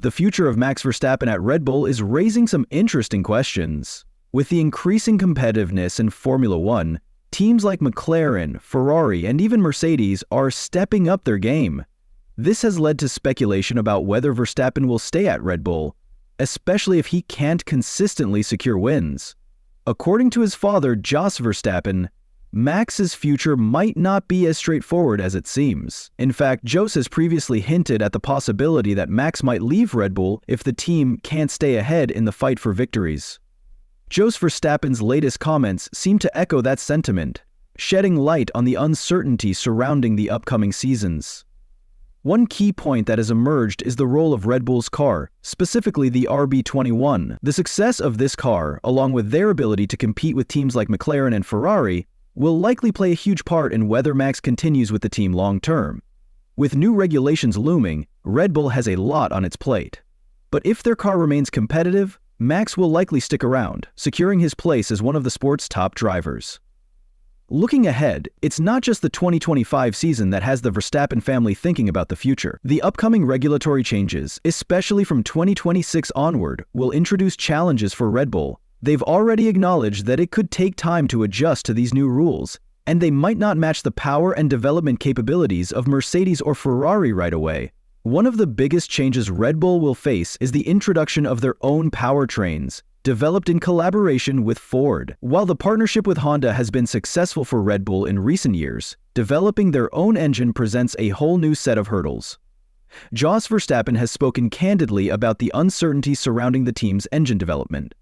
The future of Max Verstappen at Red Bull is raising some interesting questions. With the increasing competitiveness in Formula One, teams like McLaren, Ferrari, and even Mercedes are stepping up their game. This has led to speculation about whether Verstappen will stay at Red Bull, especially if he can't consistently secure wins. According to his father, Jos Verstappen, Max's future might not be as straightforward as it seems. In fact, Jos has previously hinted at the possibility that Max might leave Red Bull if the team can't stay ahead in the fight for victories. Jos Verstappen's latest comments seem to echo that sentiment, shedding light on the uncertainty surrounding the upcoming seasons. One key point that has emerged is the role of Red Bull's car, specifically the RB21. The success of this car, along with their ability to compete with teams like McLaren and Ferrari, will likely play a huge part in whether Max continues with the team long-term. With new regulations looming, Red Bull has a lot on its plate. But if their car remains competitive, Max will likely stick around, securing his place as one of the sport's top drivers. Looking ahead, it's not just the 2025 season that has the Verstappen family thinking about the future. The upcoming regulatory changes, especially from 2026 onward, will introduce challenges for Red Bull. They've already acknowledged that it could take time to adjust to these new rules, and they might not match the power and development capabilities of Mercedes or Ferrari right away. One of the biggest changes Red Bull will face is the introduction of their own powertrains, developed in collaboration with Ford. While the partnership with Honda has been successful for Red Bull in recent years, developing their own engine presents a whole new set of hurdles. Jos Verstappen has spoken candidly about the uncertainty surrounding the team's engine development.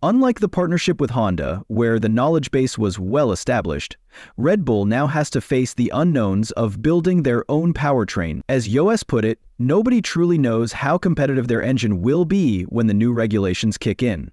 Unlike the partnership with Honda, where the knowledge base was well established, Red Bull now has to face the unknowns of building their own powertrain. As Jos put it, nobody truly knows how competitive their engine will be when the new regulations kick in.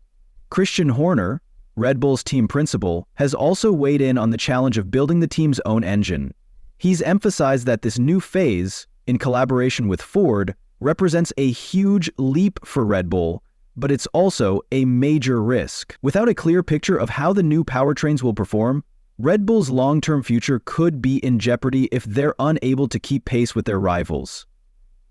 Christian Horner, Red Bull's team principal, has also weighed in on the challenge of building the team's own engine. He's emphasized that this new phase, in collaboration with Ford, represents a huge leap for Red Bull, but it's also a major risk. Without a clear picture of how the new powertrains will perform, Red Bull's long-term future could be in jeopardy if they're unable to keep pace with their rivals.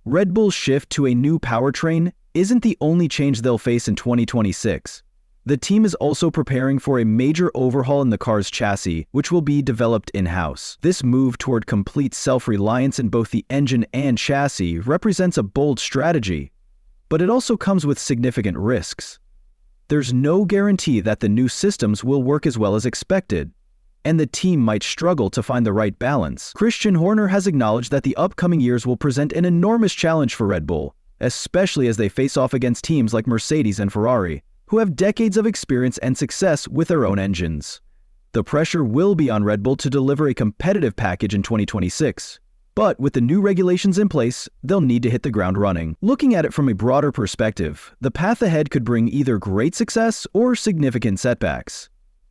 Red Bull's shift to a new powertrain isn't the only change they'll face in 2026. The team is also preparing for a major overhaul in the car's chassis, which will be developed in-house. This move toward complete self-reliance in both the engine and chassis represents a bold strategy, but it also comes with significant risks. There's no guarantee that the new systems will work as well as expected, and the team might struggle to find the right balance. Christian Horner has acknowledged that the upcoming years will present an enormous challenge for Red Bull, especially as they face off against teams like Mercedes and Ferrari, who have decades of experience and success with their own engines. The pressure will be on Red Bull to deliver a competitive package in 2026. But with the new regulations in place, they'll need to hit the ground running. Looking at it from a broader perspective, the path ahead could bring either great success or significant setbacks.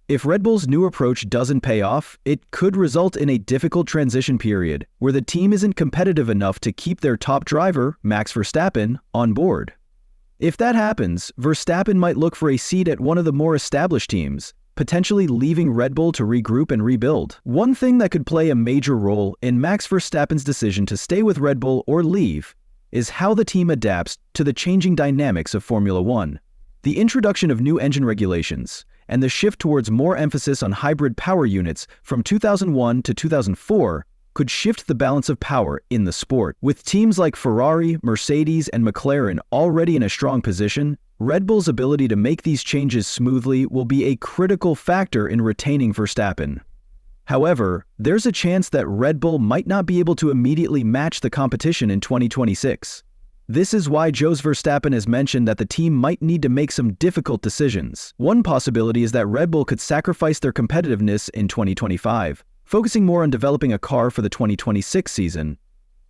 If Red Bull's new approach doesn't pay off, it could result in a difficult transition period where the team isn't competitive enough to keep their top driver, Max Verstappen, on board. If that happens, Verstappen might look for a seat at one of the more established teams, potentially leaving Red Bull to regroup and rebuild. One thing that could play a major role in Max Verstappen's decision to stay with Red Bull or leave is how the team adapts to the changing dynamics of Formula One. The introduction of new engine regulations and the shift towards more emphasis on hybrid power units from 2001 to 2004 could shift the balance of power in the sport. With teams like Ferrari, Mercedes, and McLaren already in a strong position, Red Bull's ability to make these changes smoothly will be a critical factor in retaining Verstappen. However, there's a chance that Red Bull might not be able to immediately match the competition in 2026. This is why Jos Verstappen has mentioned that the team might need to make some difficult decisions. One possibility is that Red Bull could sacrifice their competitiveness in 2025, focusing more on developing a car for the 2026 season.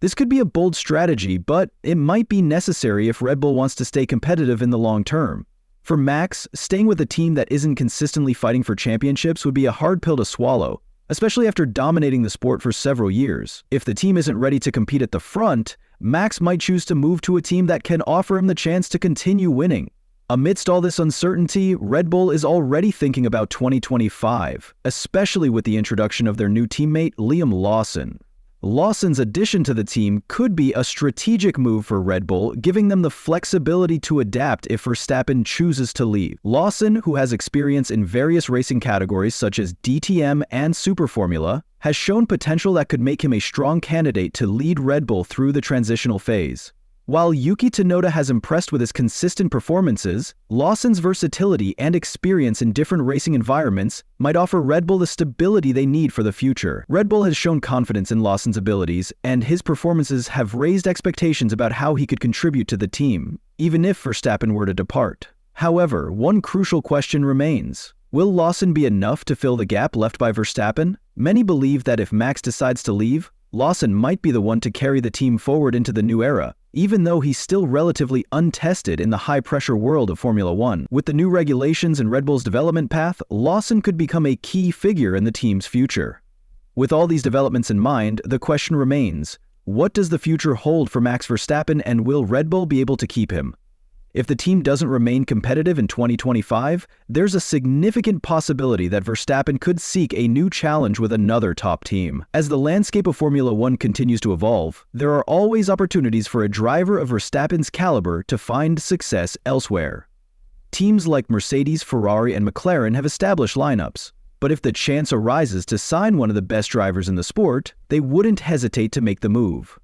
This could be a bold strategy, but it might be necessary if Red Bull wants to stay competitive in the long term. For Max, staying with a team that isn't consistently fighting for championships would be a hard pill to swallow, especially after dominating the sport for several years. If the team isn't ready to compete at the front, Max might choose to move to a team that can offer him the chance to continue winning. Amidst all this uncertainty, Red Bull is already thinking about 2025, especially with the introduction of their new teammate Liam Lawson. Lawson's addition to the team could be a strategic move for Red Bull, giving them the flexibility to adapt if Verstappen chooses to leave. Lawson, who has experience in various racing categories such as DTM and Super Formula, has shown potential that could make him a strong candidate to lead Red Bull through the transitional phase. While Yuki Tsunoda has impressed with his consistent performances, Lawson's versatility and experience in different racing environments might offer Red Bull the stability they need for the future. Red Bull has shown confidence in Lawson's abilities, and his performances have raised expectations about how he could contribute to the team, even if Verstappen were to depart. However, one crucial question remains. Will Lawson be enough to fill the gap left by Verstappen? Many believe that if Max decides to leave, Lawson might be the one to carry the team forward into the new era, even though he's still relatively untested in the high-pressure world of Formula One. With the new regulations and Red Bull's development path, Lawson could become a key figure in the team's future. With all these developments in mind, the question remains, what does the future hold for Max Verstappen, and will Red Bull be able to keep him? If the team doesn't remain competitive in 2025, there's a significant possibility that Verstappen could seek a new challenge with another top team. As the landscape of Formula One continues to evolve, there are always opportunities for a driver of Verstappen's caliber to find success elsewhere. Teams like Mercedes, Ferrari, and McLaren have established lineups, but if the chance arises to sign one of the best drivers in the sport, they wouldn't hesitate to make the move.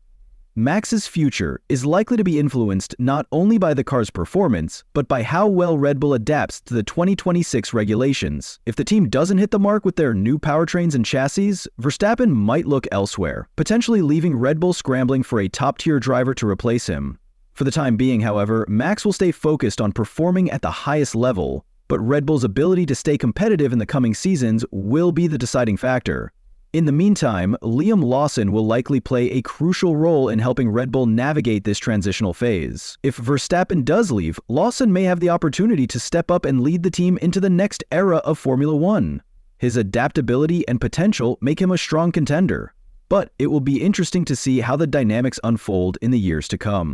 Max's future is likely to be influenced not only by the car's performance, but by how well Red Bull adapts to the 2026 regulations. If the team doesn't hit the mark with their new powertrains and chassis, Verstappen might look elsewhere, potentially leaving Red Bull scrambling for a top-tier driver to replace him. For the time being, however, Max will stay focused on performing at the highest level, but Red Bull's ability to stay competitive in the coming seasons will be the deciding factor. In the meantime, Liam Lawson will likely play a crucial role in helping Red Bull navigate this transitional phase. If Verstappen does leave, Lawson may have the opportunity to step up and lead the team into the next era of Formula One. His adaptability and potential make him a strong contender, but it will be interesting to see how the dynamics unfold in the years to come.